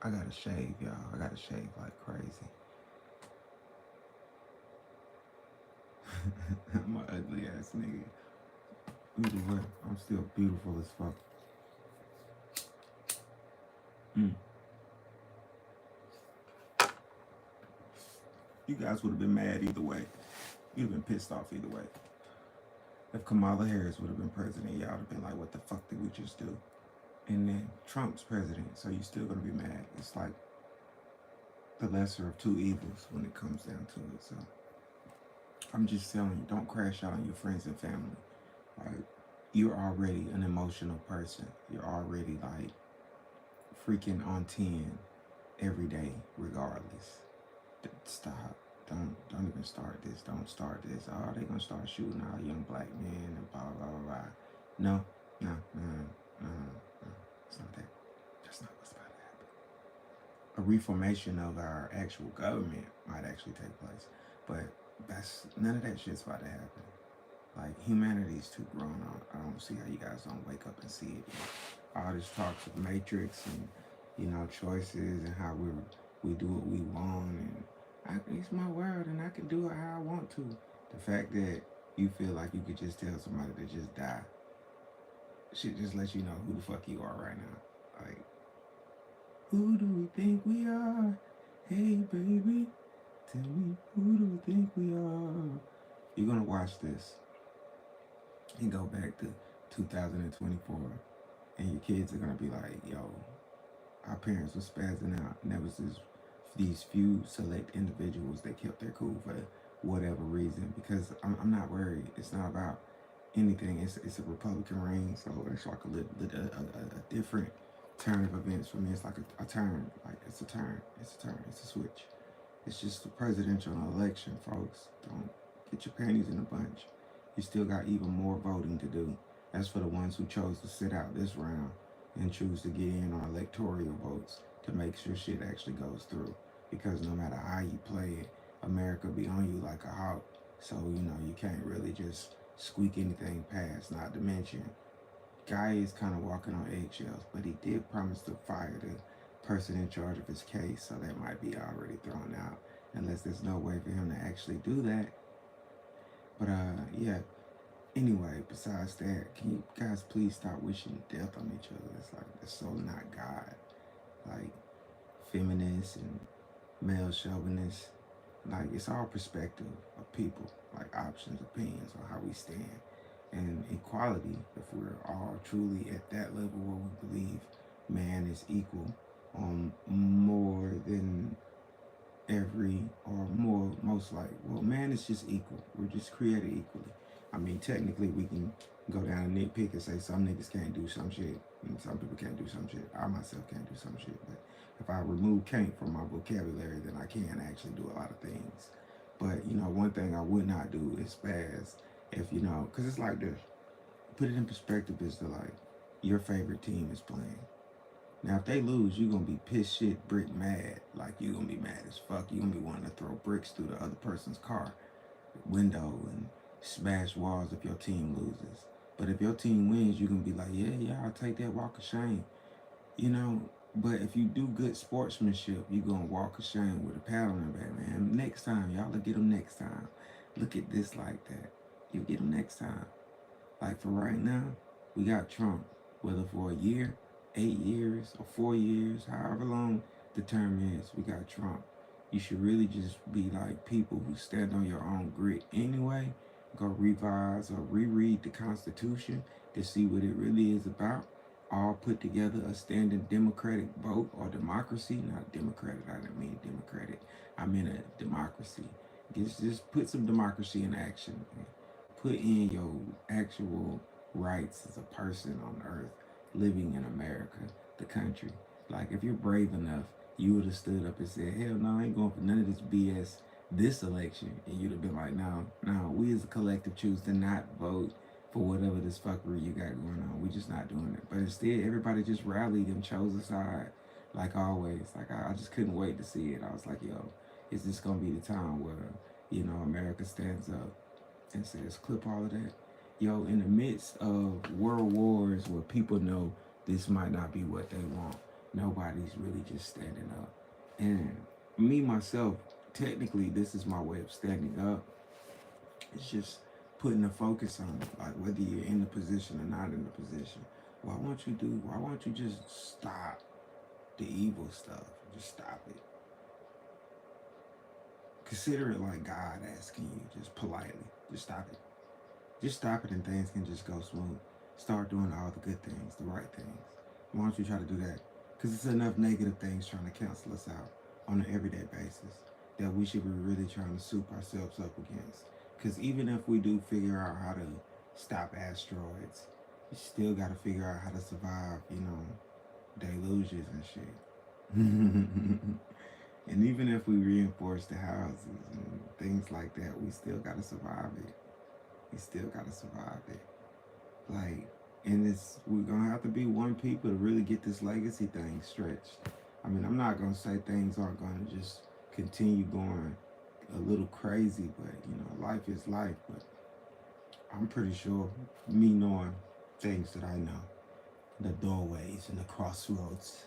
I gotta shave, y'all. I gotta shave like crazy. I'm an ugly ass nigga. Either way, I'm still beautiful as fuck. Mm. You guys would have been mad either way. You'd have been pissed off either way. If Kamala Harris would have been president, y'all would have been like, what the fuck did we just do? And then Trump's president, so you still gonna be mad. It's like the lesser of two evils when it comes down to it. So I'm just telling you, don't crash out on your friends and family. Like, you're already an emotional person. You're already like freaking on 10 every day, regardless. Stop. Don't even start this. Don't start this. Oh, they gonna start shooting all young black men and blah blah blah blah. No, no. It's not that. That's not what's about to happen. A reformation of our actual government might actually take place, but that's none of that shit's about to happen. Like, humanity's too grown up. I don't see how you guys don't wake up and see it. All this talks of matrix and choices and how we do what we want and it's my world and I can do it how I want to. The fact that you feel like you could just tell somebody to just die, shit just lets you know who the fuck you are right now. Like, who do we think we are? Hey baby, tell me, who do we think we are? You're gonna watch this and go back to 2024 and your kids are gonna be like, yo, our parents were spazzing out and there was these few select individuals that kept their cool for whatever reason, because I'm not worried. It's not about anything. It's a Republican reign, so it's like a different turn of events for me. It's like a turn. Like, it's a turn. It's a turn. It's a switch. It's just a presidential election, folks. Don't get your panties in a bunch. You still got even more voting to do. That's for the ones who chose to sit out this round and choose to get in on electoral votes to make sure shit actually goes through. Because no matter how you play it, America be on you like a hawk. So, you can't really just squeak anything past. Not to mention, Guy is kind of walking on eggshells, but he did promise to fire the person in charge of his case, so that might be already thrown out, unless there's no way for him to actually do that. But, yeah. Anyway, besides that, can you guys please stop wishing death on each other? It's like, it's so not God. Like, feminists and male chauvinists, like, it's all perspective of people, like options, opinions on how we stand. And equality, if we're all truly at that level where we believe man is equal on more than every, or more, most like, well, man is just equal. We're just created equally. I mean, technically, we can go down and nitpick and say some niggas can't do some shit and some people can't do some shit. I myself can't do some shit, but if I remove can't from my vocabulary, then I can actually do a lot of things. But, one thing I would not do is spaz if, because it's like this. Put it in perspective is to, like, your favorite team is playing. Now, if they lose, you're going to be pissed shit, brick mad. Like, you're going to be mad as fuck. You're going to be wanting to throw bricks through the other person's car window and smash walls if your team loses. But if your team wins, you're going to be like, yeah, I'll take that walk of shame. But if you do good sportsmanship, you're going to walk of shame with a paddle in the back, man. Next time, y'all will get them next time. Look at this like that. You'll get them next time. Like, for right now, we got Trump. Whether for a year, 8 years, or 4 years, however long the term is, we got Trump. You should really just be like people who stand on your own grit anyway. Go revise or reread the Constitution to see what it really is about. All put together a standing democratic vote, or democracy. Not democratic, I didn't mean democratic. I meant a democracy. Just put some democracy in action. Put in your actual rights as a person on earth living in America, the country. Like, if you're brave enough, you would have stood up and said, hell no, I ain't going for none of this BS this election. And you'd have been like, no, we as a collective choose to not vote for whatever this fuckery you got going on. We just not doing it. But instead, everybody just rallied and chose a side, like always. Like, I just couldn't wait to see it. I was like, yo, is this going to be the time where, America stands up and says, clip all of that? Yo, in the midst of world wars where people know this might not be what they want, Nobody's really just standing up. And me, myself, technically, this is my way of standing up. It's just putting the focus on it, like whether you're in the position or not in the position. Why won't you just stop the evil stuff? Just stop it. Consider it like God asking you, just politely. Just stop it. Just stop it and things can just go smooth. Start doing all the good things, the right things. Why don't you try to do that? Because it's enough negative things trying to cancel us out on an everyday basis that we should be really trying to soup ourselves up against. Because even if we do figure out how to stop asteroids, you still got to figure out how to survive, delusions and shit. And even if we reinforce the houses and things like that, we still got to survive it. We still got to survive it. Like, and we're going to have to be one people to really get this legacy thing stretched. I mean, I'm not going to say things aren't going to just continue going a little crazy, but, life is life. But I'm pretty sure, me knowing things that I know, the doorways and the crossroads,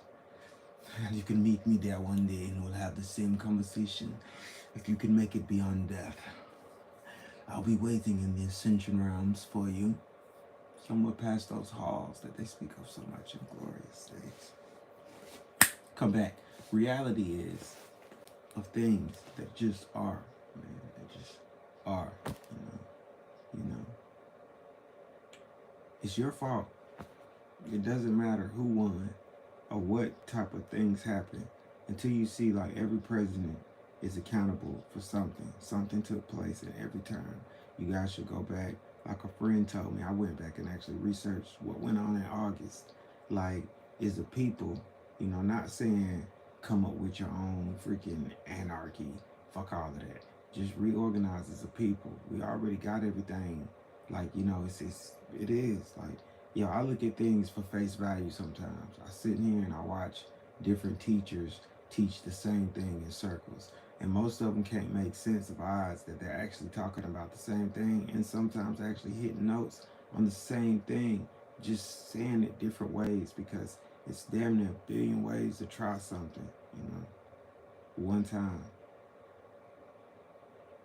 you can meet me there one day and we'll have the same conversation. If you can make it beyond death, I'll be waiting in the ascension realms for you, somewhere past those halls that they speak of so much in glorious days. Come back. Reality is of things that just are, man. That just are. It's your fault. It doesn't matter who won or what type of things happen until you see like every president is accountable for something. Something took place at every time. You guys should go back. Like a friend told me, I went back and actually researched what went on in August. Like, is the people, not saying come up with your own freaking anarchy. Fuck all of that. Just reorganize as a people. We already got everything. Like, it is. Like, I look at things for face value sometimes. I sit here and I watch different teachers teach the same thing in circles. And most of them can't make sense of odds that they're actually talking about the same thing and sometimes actually hitting notes on the same thing, just saying it different ways because it's damn near a billion ways to try something, one time.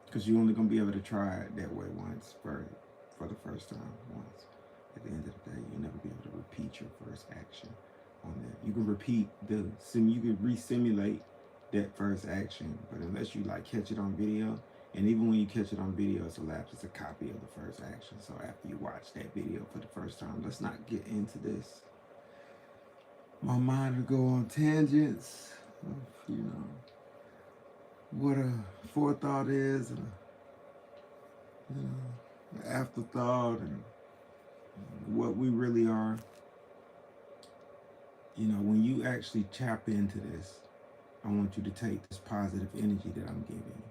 Because you're only going to be able to try it that way once for the first time, once. At the end of the day, you'll never be able to repeat your first action on that. You can you can re-simulate that first action, but unless you like catch it on video, and even when you catch it on video, it's a copy of the first action. So after you watch that video for the first time, let's not get into this. My mind will go on tangents of, what a forethought is, and afterthought, and what we really are. When you actually tap into this, I want you to take this positive energy that I'm giving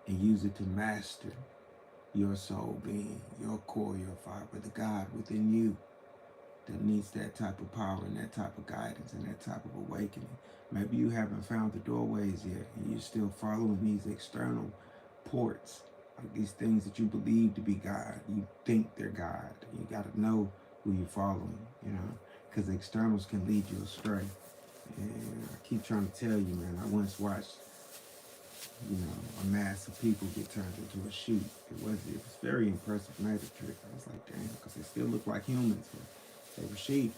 and use it to master your soul being, your core, your fiber, the God within you that needs that type of power and that type of guidance and that type of awakening. Maybe you haven't found the doorways yet and you're still following these external ports, like these things that you believe to be God. You think they're God. You got to know who you're following, because the externals can lead you astray. And I keep trying to tell you, man, I once watched, a mass of people get turned into a sheep. It was very impressive magic trick. I was like, damn, because they still look like humans, but they were sheep.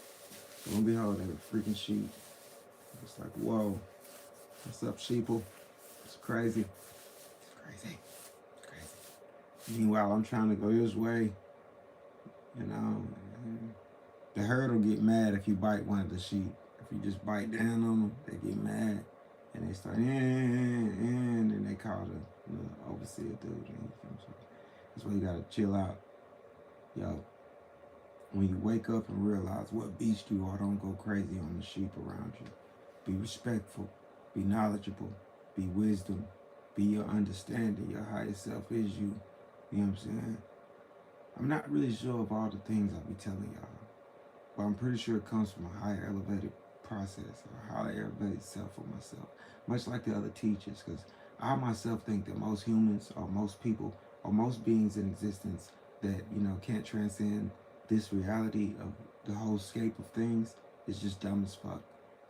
Lo and behold, they were freaking sheep. It's like, whoa, what's up, sheeple? It's crazy. It's crazy. It's crazy. Meanwhile, I'm trying to go this way, the herd will get mad if you bite one of the sheep. If you just bite down on them, they get mad. And they start, and then they call the overseer dude. That's why you gotta chill out. Yo, when you wake up and realize what beast you are, don't go crazy on the sheep around you. Be respectful, be knowledgeable, be wisdom, be your understanding. Your higher self is you. You know what I'm saying? I'm not really sure of all the things I'll be telling y'all, but I'm pretty sure it comes from a higher elevated process, or higher elevated self of myself, much like the other teachers, because I myself think that most humans or most people or most beings in existence that, can't transcend this reality of the whole scape of things is just dumb as fuck.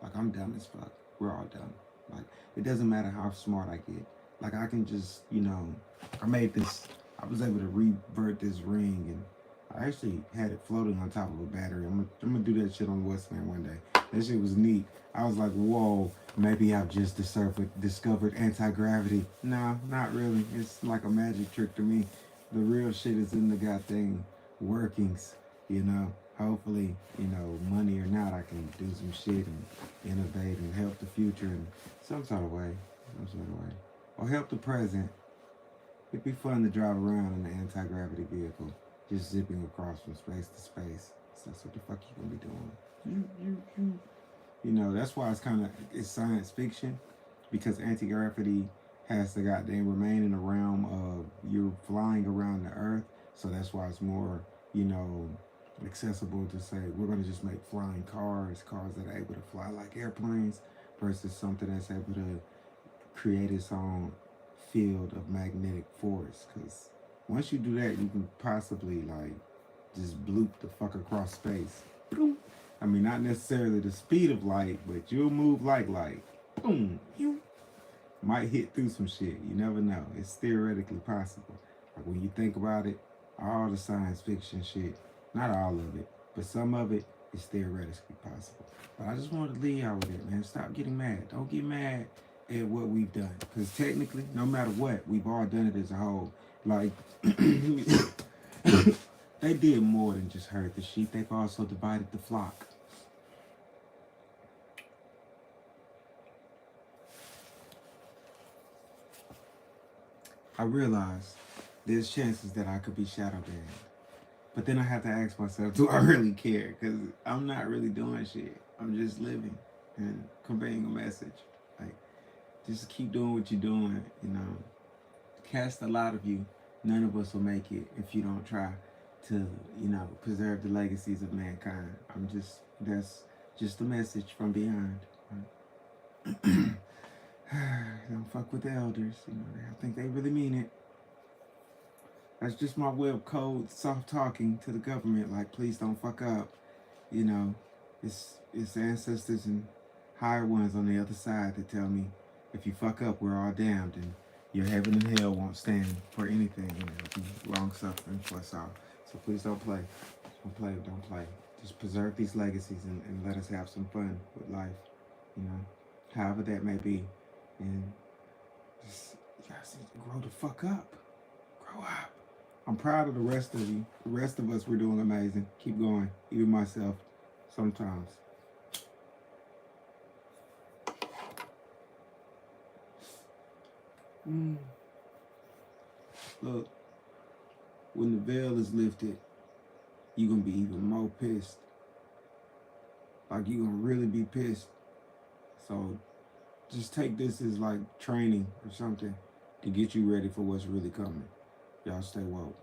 Like, I'm dumb as fuck. We're all dumb. Like, it doesn't matter how smart I get. Like, I can just, I made this, I was able to revert this ring, and I actually had it floating on top of a battery. I'm gonna do that shit on Westland one day. That shit was neat. I was like, whoa, maybe I've just discovered anti-gravity. No, not really. It's like a magic trick to me. The real shit is in the goddamn workings, Hopefully, money or not, I can do some shit and innovate and help the future in some sort of way. Or help the present. It'd be fun to drive around in an anti-gravity vehicle, just zipping across from space to space. So that's what the fuck you gonna be doing. That's why it's science fiction, because anti-gravity has to goddamn remain in the realm of you're flying around the earth. So that's why it's more, accessible to say we're going to just make flying cars that are able to fly like airplanes, versus something that's able to create its own field of magnetic force. Because once you do that, you can possibly just bloop the fuck across space. I mean, not necessarily the speed of light, but you'll move like light. Boom. You might hit through some shit. You never know. It's theoretically possible. Like, when you think about it, all the science fiction shit, not all of it, but some of it is theoretically possible. But I just wanted to leave y'all with it, man. Stop getting mad. Don't get mad at what we've done. Because technically, no matter what, we've all done it as a whole. Like, they did more than just herd the sheep. They've also divided the flock. I realized there's chances that I could be shadow banned. But then I have to ask myself, do I really care? Because I'm not really doing shit. I'm just living and conveying a message. Like, just keep doing what you're doing, Cast a lot of you. None of us will make it if you don't try to, preserve the legacies of mankind. That's just a message from beyond. Right? Don't fuck with the elders. I think they really mean it. That's just my way of cold, soft talking to the government. Like, please don't fuck up. It's ancestors and higher ones on the other side that tell me, if you fuck up, we're all damned, and your heaven and hell won't stand for anything. It'll be long suffering for us all. So please don't play. Don't play. Just preserve these legacies and let us have some fun with life. However that may be. And just, you guys need to grow the fuck up. Grow up. I'm proud of the rest of you. The rest of us, we're doing amazing. Keep going. Even myself, sometimes. Look, when the veil is lifted, you're going to be even more pissed. Like, you're going to really be pissed. So just take this as like training or something to get you ready for what's really coming. Y'all stay woke.